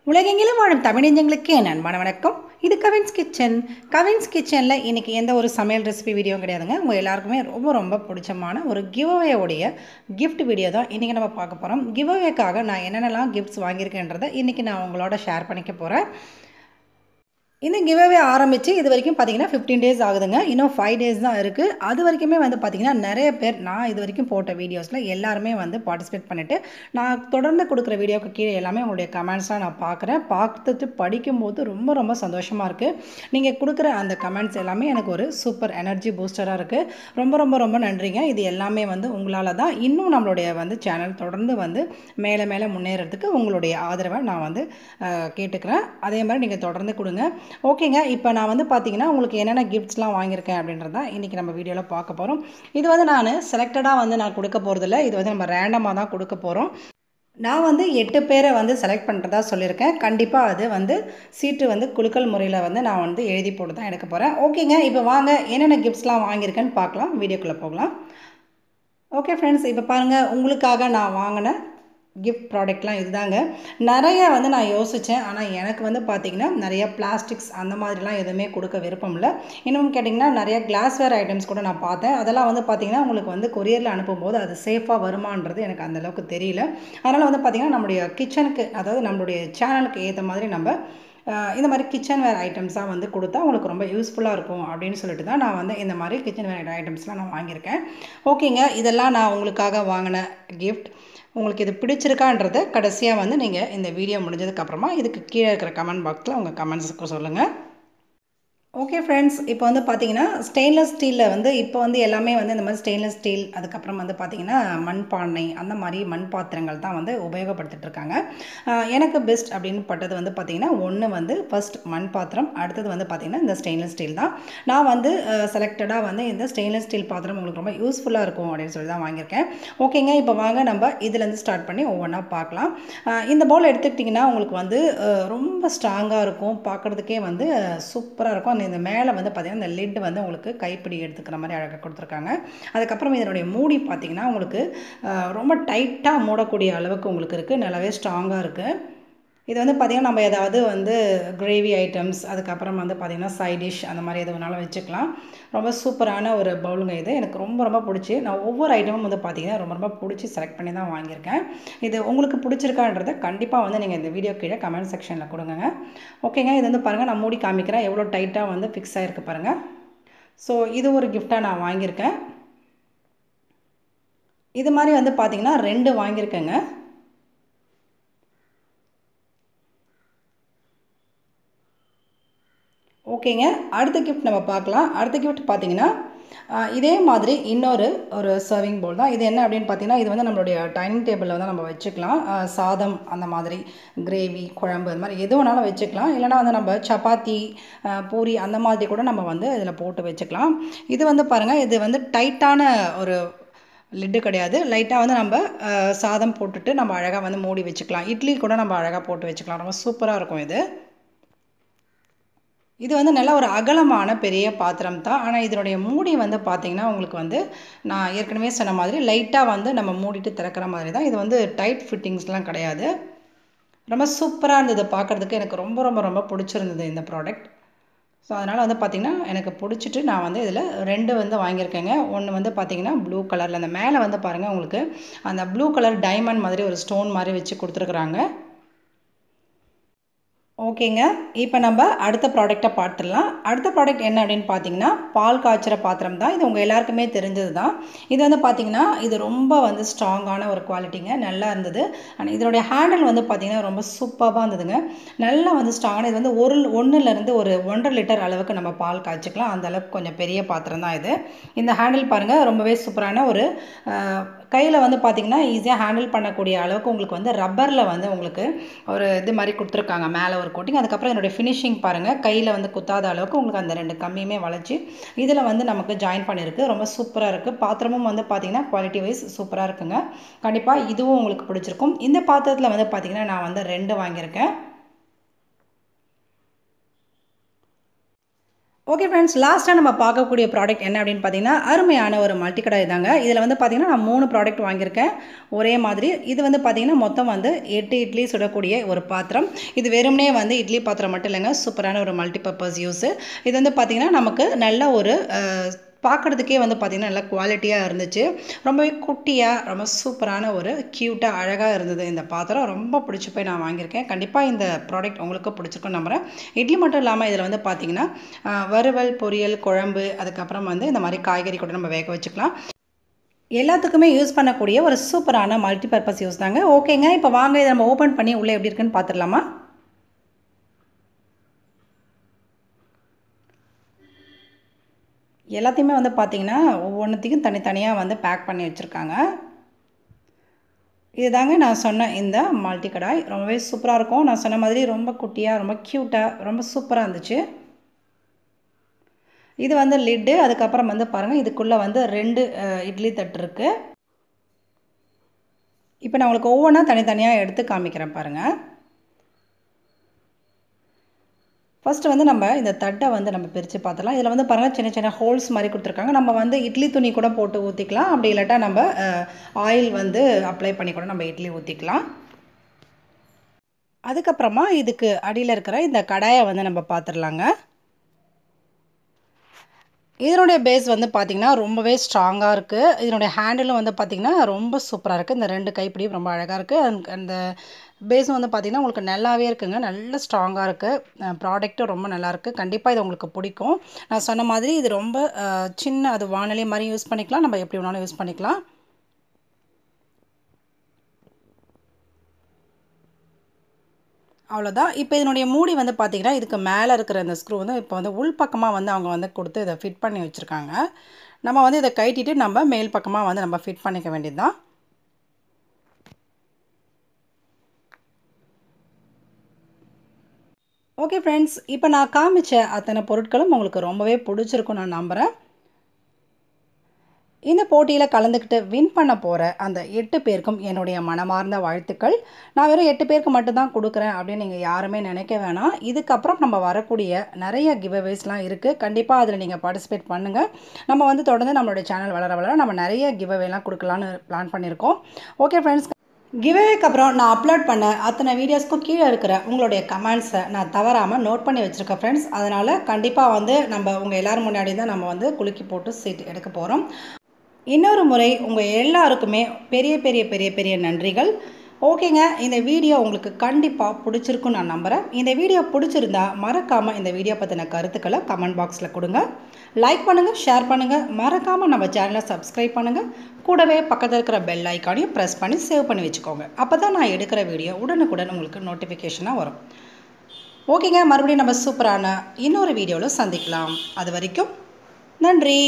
உலகெங்கிலும் வாழும் தமிழஞ்சங்களுக்கு என் அன்பான வணக்கம். இது கவின்ஸ் கிச்சன். கவின்ஸ் கிச்சனில் இன்றைக்கி எந்த ஒரு சமையல் ரெசிபி வீடியோ கிடையாதுங்க. உங்கள் எல்லாருக்குமே ரொம்ப ரொம்ப பிடிச்சமான ஒரு கிவ்அவேயோடைய கிஃப்ட் வீடியோ தான் இன்றைக்கி நம்ம பார்க்க போகிறோம். கிவ்அவேக்காக நான் என்னென்னலாம் கிஃப்ட்ஸ் வாங்கியிருக்கேன்றதை இன்றைக்கி நான் உங்களோட ஷேர் பண்ணிக்க போகிறேன். இந்த கிவ்அவே ஆரம்பித்து இது வரைக்கும் பார்த்தீங்கன்னா 15 டேஸ் ஆகுதுங்க. இன்னும் 5 டேஸ் தான் இருக்குது. அது வரைக்குமே வந்து பார்த்திங்கன்னா நிறைய பேர் நான் இது வரைக்கும் போட்ட வீடியோஸில் எல்லாருமே வந்து பார்ட்டிசிபேட் பண்ணிவிட்டு நான் தொடர்ந்து கொடுக்குற வீடியோக்கு கீழே எல்லாமே உங்களுடைய கமெண்ட்ஸ்லாம் நான் பார்க்குறேன். பார்த்துட்டு படிக்கும்போது ரொம்ப ரொம்ப சந்தோஷமாக இருக்குது. நீங்கள் கொடுக்குற அந்த கமெண்ட்ஸ் எல்லாமே எனக்கு ஒரு சூப்பர் எனர்ஜி பூஸ்டராக இருக்குது. ரொம்ப ரொம்ப ரொம்ப நன்றிங்க. இது எல்லாமே வந்து உங்களால் தான் இன்னும் நம்மளுடைய வந்து சேனல் தொடர்ந்து வந்து மேலே மேலே முன்னேறதுக்கு உங்களுடைய ஆதரவை நான் வந்து கேட்டுக்கிறேன். அதே மாதிரி நீங்கள் தொடர்ந்து கொடுங்க. ஓகேங்க. இப்போ நான் வந்து பார்த்தீங்கன்னா உங்களுக்கு என்னென்ன கிஃப்ட்ஸ்லாம் வாங்கியிருக்கேன் அப்படின்றது தான் இன்றைக்கி நம்ம வீடியோவில் பார்க்க போகிறோம். இது வந்து நான் செலக்டடாக வந்து நான் கொடுக்க போகிறதில்ல. இது வந்து நம்ம ரேண்டமாக தான் கொடுக்க போகிறோம். நான் வந்து 8 பேரை வந்து செலக்ட் பண்ணுறதா சொல்லியிருக்கேன். கண்டிப்பாக அது வந்து சீட்டு வந்து குலுக்கல் முறையில் வந்து நான் வந்து எழுதி போட்டு தான் எடுக்க போகிறேன். ஓகேங்க. இப்போ வாங்க என்னென்ன கிஃப்ட்ஸ்லாம் வாங்கியிருக்கேன்னு பார்க்கலாம். வீடியோக்குள்ளே போகலாம். ஓகே ஃப்ரெண்ட்ஸ், இப்போ பாருங்கள் உங்களுக்காக நான் வாங்கின கிஃப்ட் ப்ராடக்ட்லாம் இதுதாங்க. நிறைய வந்து நான் யோசித்தேன். ஆனால் எனக்கு வந்து பார்த்திங்கன்னா நிறைய பிளாஸ்டிக்ஸ் அந்த மாதிரிலாம் எதுவுமே கொடுக்க விருப்பம் இல்லை. இன்னும் கேட்டிங்கன்னா நிறைய கிளாஸ்வேர் ஐட்டம்ஸ் கூட நான் பார்த்தேன். அதெல்லாம் வந்து பார்த்திங்கன்னா உங்களுக்கு வந்து கொரியரில் அனுப்பும்போது அது சேஃபாக வருமானது எனக்கு அந்தளவுக்கு தெரியல. அதனால் வந்து பார்த்திங்கன்னா நம்முடைய கிச்சனுக்கு, அதாவது நம்மளுடைய சேனலுக்கு ஏற்ற மாதிரி நம்ம இந்த மாதிரி கிச்சன் வேர் ஐட்டம்ஸாக வந்து கொடுத்தா உங்களுக்கு ரொம்ப யூஸ்ஃபுல்லாக இருக்கும் அப்படின்னு சொல்லிட்டு தான் நான் வந்து இந்த மாதிரி கிச்சன் வேர் ஐட்டம்ஸ்லாம் நான் வாங்கியிருக்கேன். ஓகேங்க. இதெல்லாம் நான் உங்களுக்காக வாங்கின கிஃப்ட். உங்களுக்கு இது பிடிச்சிருக்கான்றதை கடைசியாக வந்து நீங்கள் இந்த வீடியோ முடிஞ்சதுக்கப்புறமா இதுக்கு கீழே இருக்கிற கமெண்ட் பாக்ஸில் உங்கள் கமெண்ட்ஸுக்கு சொல்லுங்கள். ஓகே ஃப்ரெண்ட்ஸ், இப்போ வந்து பார்த்தீங்கன்னா ஸ்டெயின்லெஸ் ஸ்டீலில் வந்து இப்போ வந்து எல்லாமே வந்து இந்த மாதிரி ஸ்டெயின்லெஸ் ஸ்டீல், அதுக்கப்புறம் வந்து பார்த்திங்கன்னா மண்பானை, அந்த மாதிரி மண் பாத்திரங்கள் தான் வந்து உபயோகப்படுத்திட்டு இருக்காங்க. எனக்கு பெஸ்ட் அப்படின்னு பட்டது வந்து பார்த்திங்கன்னா ஒன்று வந்து ஃபர்ஸ்ட் மண் பாத்திரம், அடுத்தது வந்து பார்த்திங்கன்னா இந்த ஸ்டெயின்லெஸ் ஸ்டீல் தான். நான் வந்து செலக்டடாக வந்து இந்த ஸ்டெயின்லெஸ் ஸ்டீல் பாத்திரம் உங்களுக்கு ரொம்ப யூஸ்ஃபுல்லாக இருக்கும் அப்படின்னு சொல்லி தான் வாங்கியிருக்கேன். ஓகேங்க. இப்போ வாங்க நம்ம இதுலேருந்து ஸ்டார்ட் பண்ணி ஒவ்வொன்றா பார்க்கலாம். இந்த பவுல் எடுத்துக்கிட்டிங்கன்னா உங்களுக்கு வந்து ரொம்ப ஸ்ட்ராங்காக இருக்கும், பார்க்குறதுக்கே வந்து சூப்பராக இருக்கும். இந்த மேலே வந்து பார்த்திங்கன்னா இந்த லிட் வந்து உங்களுக்கு கைப்பிடி எடுத்துக்கிற மாதிரி அழகாக கொடுத்துருக்காங்க. அதுக்கப்புறம் இதனுடைய மூடி பார்த்திங்கன்னா உங்களுக்கு ரொம்ப டைட்டாக மூடக்கூடிய அளவுக்கு உங்களுக்கு இருக்குது. நல்லாவே ஸ்ட்ராங்காக இருக்குது. இது வந்து பார்த்திங்கன்னா நம்ம ஏதாவது வந்து கிரேவி ஐட்டம்ஸ், அதுக்கப்புறம் வந்து பார்த்திங்கன்னா சைட் டிஷ் அந்த மாதிரி எது வேணாலும் வச்சுக்கலாம். ரொம்ப சூப்பரான ஒரு பவுலுங்க இது. எனக்கு ரொம்ப ரொம்ப பிடிச்சி நான் ஒவ்வொரு ஐட்டமும் வந்து பார்த்திங்கன்னா ரொம்ப ரொம்ப பிடிச்சி செலக்ட் பண்ணி தான் வாங்கியிருக்கேன். இது உங்களுக்கு பிடிச்சிருக்கான்றதை கண்டிப்பாக வந்து நீங்கள் இந்த வீடியோ கீழே கமெண்ட் செக்ஷனில் கொடுங்க. ஓகேங்க. இது வந்து பாருங்கள், நான் மூடி காமிக்கிறேன் எவ்வளோ டைட்டாக வந்து ஃபிக்ஸ் ஆகிருக்கு பாருங்கள். ஸோ இது ஒரு கிஃப்டாக நான் வாங்கியிருக்கேன். இது மாதிரி வந்து பார்த்திங்கன்னா 2 வாங்கியிருக்கேங்க. ஓகேங்க. அடுத்த கிஃப்ட் நம்ம பார்க்கலாம். அடுத்த கிஃப்ட் பார்த்திங்கன்னா இதே மாதிரி இன்னொரு சர்விங் பவுல் தான். இது என்ன அப்படின்னு பார்த்தீங்கன்னா இது வந்து நம்மளுடைய டைனிங் டேபிளில் வந்து நம்ம வச்சுக்கலாம். சாதம், அந்த மாதிரி கிரேவி, குழம்பு, அந்த மாதிரி எது வேணாலும் வச்சுக்கலாம். இல்லைனா வந்து நம்ம சப்பாத்தி, பூரி அந்த மாதிரி கூட நம்ம வந்து இதில் போட்டு வச்சுக்கலாம். இது வந்து பாருங்கள், இது வந்து டைட்டான ஒரு லிட்டு கிடையாது. லைட்டாக வந்து நம்ம சாதம் போட்டுட்டு நம்ம அழகாக வந்து மூடி வச்சுக்கலாம். இட்லி கூட நம்ம அழகாக போட்டு வச்சுக்கலாம். ரொம்ப சூப்பராக இருக்கும் இது. இது வந்து நல்ல ஒரு அகலமான பெரிய பாத்திரம் தான். ஆனால் இதனுடைய மூடி வந்து பார்த்திங்கன்னா உங்களுக்கு வந்து நான் ஏற்கனவே சொன்ன மாதிரி லைட்டாக வந்து நம்ம மூடிட்டு திறக்கிற மாதிரி தான். இது வந்து டைட் ஃபிட்டிங்ஸ்லாம் கிடையாது. ரொம்ப சூப்பராக இருந்தது பார்க்குறதுக்கு. எனக்கு ரொம்ப ரொம்ப ரொம்ப பிடிச்சிருந்தது இந்த ப்ராடக்ட். ஸோ அதனால் வந்து பார்த்திங்கன்னா எனக்கு பிடிச்சிட்டு நான் வந்து இதில் 2 வந்து வாங்கியிருக்கேங்க. ஒன்று வந்து பார்த்திங்கன்னா ப்ளூ கலரில், அந்த மேலே வந்து பாருங்கள் உங்களுக்கு அந்த ப்ளூ கலர் டைமண்ட் மாதிரி ஒரு ஸ்டோன் மாதிரி வச்சு கொடுத்துருக்குறாங்க. ஓகேங்க. இப்போ நம்ம அடுத்த ப்ராடக்டை பார்த்துடலாம். அடுத்த ப்ராடக்ட் என்ன அப்படின்னு பார்த்தீங்கன்னா பால் காய்ச்சுற பாத்திரம் தான். இது உங்கள் எல்லாருக்குமே தெரிஞ்சது தான். இது வந்து பார்த்திங்கன்னா இது ரொம்ப வந்து ஸ்ட்ராங்கான ஒரு குவாலிட்டிங்க. நல்லா இருந்தது. ஆனால் இதனுடைய ஹேண்டில் வந்து பார்த்திங்கன்னா ரொம்ப சூப்பராக இருந்ததுங்க. நல்லா வந்து ஸ்ட்ராங்கான, இது வந்து 1லேருந்து ஒரு 1.5 லிட்டர் அளவுக்கு நம்ம பால் காய்ச்சிக்கலாம். அந்த அளவுக்கு கொஞ்சம் பெரிய பாத்திரம் தான் இது. இந்த ஹேண்டில் பாருங்கள், ரொம்பவே சூப்பரான ஒரு கையில் வந்து பார்த்திங்கன்னா ஈஸியாக ஹேண்டில் பண்ணக்கூடிய அளவுக்கு உங்களுக்கு வந்து ரப்பரில் வந்து உங்களுக்கு ஒரு இது மாதிரி கொடுத்துருக்காங்க, மேலே ஒரு கோட்டிங். அதுக்கப்புறம் என்னுடைய ஃபினிஷிங் பாருங்கள், கையில் வந்து குத்தாத அளவுக்கு உங்களுக்கு அந்த 2 கம்மியுமே வளைச்சி இதில் வந்து நமக்கு ஜாயின் பண்ணியிருக்கு. ரொம்ப சூப்பராக இருக்குது. பாத்திரமும் வந்து பார்த்திங்கன்னா குவாலிட்டி வைஸ் சூப்பராக இருக்குங்க. கண்டிப்பாக இதுவும் உங்களுக்கு பிடிச்சிருக்கும். இந்த பாத்திரத்தில் வந்து பார்த்திங்கன்னா நான் வந்து 2 வாங்கியிருக்கேன். ஓகே ஃப்ரெண்ட்ஸ், லாஸ்ட்டாக நம்ம பார்க்கக்கூடிய ப்ராடக்ட் என்ன அப்படின்னு பார்த்தீங்கன்னா, அருமையான ஒரு மல்டி கடாய் தாங்க. இதில் வந்து பார்த்தீங்கன்னா நான் 3 ப்ராடக்ட் வாங்கியிருக்கேன் ஒரே மாதிரி. இது வந்து பார்த்தீங்கன்னா மொத்தம் வந்து 8 இட்லி சுடக்கூடிய ஒரு பாத்திரம். இது வெறுமனே வந்து இட்லி பாத்திரம் மட்டும் இல்லைங்க, சூப்பரான ஒரு மல்டி பர்பஸ் யூஸு. இது வந்து பார்த்தீங்கன்னா நமக்கு நல்ல ஒரு பார்க்குறதுக்கே வந்து பார்த்திங்கன்னா நல்லா குவாலிட்டியாக இருந்துச்சு. ரொம்பவே குட்டியாக ரொம்ப சூப்பரான ஒரு க்யூட்டாக அழகாக இருந்தது இந்த பாத்திரம். ரொம்ப பிடிச்சி போய் நான் வாங்கியிருக்கேன். கண்டிப்பாக இந்த ப்ராடக்ட் உங்களுக்கு பிடிச்சிருக்குன்னு நம்புகிறேன். இட்லி மட்டும் இல்லாமல் இதில் வந்து பார்த்திங்கன்னா வறுவல், பொரியல், குழம்பு, அதுக்கப்புறம் வந்து இந்த மாதிரி காய்கறி கூட நம்ம வேக வச்சுக்கலாம். எல்லாத்துக்குமே யூஸ் பண்ணக்கூடிய ஒரு சூப்பரான மல்டி பர்பஸ் யூஸ் தாங்க. ஓகேங்க, இப்போ வாங்க இதை நம்ம ஓப்பன் பண்ணி உள்ளே எப்படி இருக்குன்னு பார்த்துடலாமா? எல்லாத்தையுமே வந்து பார்த்திங்கன்னா ஒவ்வொன்றுத்தையும் தனித்தனியாக வந்து பேக் பண்ணி வச்சுருக்காங்க. இது தாங்க நான் சொன்ன இந்த மல்டி கடாய். ரொம்பவே சூப்பராக இருக்கும். நான் சொன்ன மாதிரி ரொம்ப குட்டியாக, ரொம்ப க்யூட்டாக, ரொம்ப சூப்பராக இருந்துச்சு. இது வந்து லிட்டு. அதுக்கப்புறம் வந்து பாருங்கள், இதுக்குள்ளே வந்து 2 இட்லி தட்டு இருக்குது. இப்போ நான் உங்களுக்கு ஒவ்வொன்றா தனித்தனியாக எடுத்து காமிக்கிறேன் பாருங்கள். ஃபஸ்ட்டு வந்து நம்ம இந்த தட்டை வந்து நம்ம பிரித்து பார்த்துலாம். இதில் வந்து பாருங்கள், சின்ன சின்ன ஹோல்ஸ் மாதிரி கொடுத்துருக்காங்க. நம்ம வந்து இட்லி துணி கூட போட்டு ஊற்றிக்கலாம். அப்படி இல்லாட்டா நம்ம ஆயில் வந்து அப்ளை பண்ணி கூட நம்ம இட்லி ஊற்றிக்கலாம். அதுக்கப்புறமா இதுக்கு அடியில் இருக்கிற இந்த கடாயை வந்து நம்ம பார்த்துடலாங்க. இதனுடைய பேஸ் வந்து பார்த்திங்கன்னா ரொம்பவே ஸ்ட்ராங்காக இருக்குது. இதனுடைய ஹேண்டிலும் வந்து பார்த்திங்கன்னா ரொம்ப சூப்பராக இருக்குது. இந்த 2 கைப்பிடியும் ரொம்ப அழகாக இருக்குது. அந்த பேஸும் வந்து பார்த்திங்கன்னா உங்களுக்கு நல்லாவே இருக்குங்க. நல்ல ஸ்ட்ராங்காக இருக்குது. ப்ராடக்ட்டும் ரொம்ப நல்லாயிருக்கு. கண்டிப்பாக இது உங்களுக்கு பிடிக்கும். நான் சொன்ன மாதிரி இது ரொம்ப சின்ன அது வானொலி மாதிரி யூஸ் பண்ணிக்கலாம். நம்ம எப்படி வேணாலும் யூஸ் பண்ணிக்கலாம். அவ்வளோதான். இப்போ இதனுடைய மூடி வந்து பார்த்திங்கன்னா இதுக்கு மேலே இருக்கிற இந்த ஸ்க்ரூ வந்து இப்போ வந்து உள் பக்கமாக வந்து அவங்க வந்து கொடுத்து இதை ஃபிட் பண்ணி வச்சுருக்காங்க. நம்ம வந்து இதை கழட்டிட்டு நம்ம மேல் பக்கமாக வந்து நம்ம ஃபிட் பண்ணிக்க வேண்டியது தான். ஓகே ஃப்ரெண்ட்ஸ், இப்போ நான் காமிச்ச அத்தனை பொருட்களும் உங்களுக்கு ரொம்பவே பிடிச்சிருக்கும் நான் நம்புகிறேன். இந்த போட்டியில் கலந்துக்கிட்டு வின் பண்ண போகிற அந்த 8 பேருக்கும் என்னுடைய மனமார்ந்த வாழ்த்துக்கள். நான் வெறும் 8 பேருக்கு மட்டும்தான் கொடுக்குறேன் அப்படின்னு நீங்கள் யாருமே நினைக்க வேணாம். இதுக்கப்புறம் நம்ம வரக்கூடிய நிறைய கிவ்அவேஸ்லாம் இருக்குது. கண்டிப்பாக அதில் நீங்கள் பார்ட்டிசிபேட் பண்ணுங்கள். நம்ம வந்து தொடர்ந்து நம்மளுடைய சேனல் வளர வளர நம்ம நிறைய கிவ்அவேலாம் கொடுக்கலான்னு பிளான் பண்ணியிருக்கோம். ஓகே ஃப்ரெண்ட்ஸ், கிவ்அவேக்கு அப்புறம் நான் அப்லோட் பண்ண அத்தனை வீடியோஸ்க்கும் கீழே இருக்கிற உங்களுடைய கமெண்ட்ஸை நான் தவறாமல் நோட் பண்ணி வச்சுருக்கேன் ஃப்ரெண்ட்ஸ். அதனால் கண்டிப்பாக வந்து நம்ம உங்கள் எல்லோரும் முன்னாடி தான் நம்ம வந்து குலுக்கி போட்டு சீட் எடுக்க போகிறோம். இன்னொரு முறை உங்கள் எல்லாருக்குமே பெரிய பெரிய பெரிய பெரிய நன்றிகள். ஓகேங்க, இந்த வீடியோ உங்களுக்கு கண்டிப்பாக பிடிச்சிருக்குன்னு நான் நம்புகிறேன். இந்த வீடியோ பிடிச்சிருந்தா மறக்காமல் இந்த வீடியோ பற்றின கருத்துக்களை கமெண்ட் பாக்ஸில் கொடுங்க. லைக் பண்ணுங்கள், ஷேர் பண்ணுங்கள், மறக்காமல் நம்ம சேனலை சப்ஸ்கிரைப் பண்ணுங்கள். கூடவே பக்கத்தில் இருக்கிற பெல் ஐக்கானையும் ப்ரெஸ் பண்ணி சேவ் பண்ணி வச்சுக்கோங்க. அப்போ தான் நான் எடுக்கிற வீடியோ உடனுக்குடன் உங்களுக்கு நோட்டிஃபிகேஷனாக வரும். ஓகேங்க, மறுபடியும் நம்ம சூப்பரான இன்னொரு வீடியோவில் சந்திக்கலாம். அது வரைக்கும் நன்றி.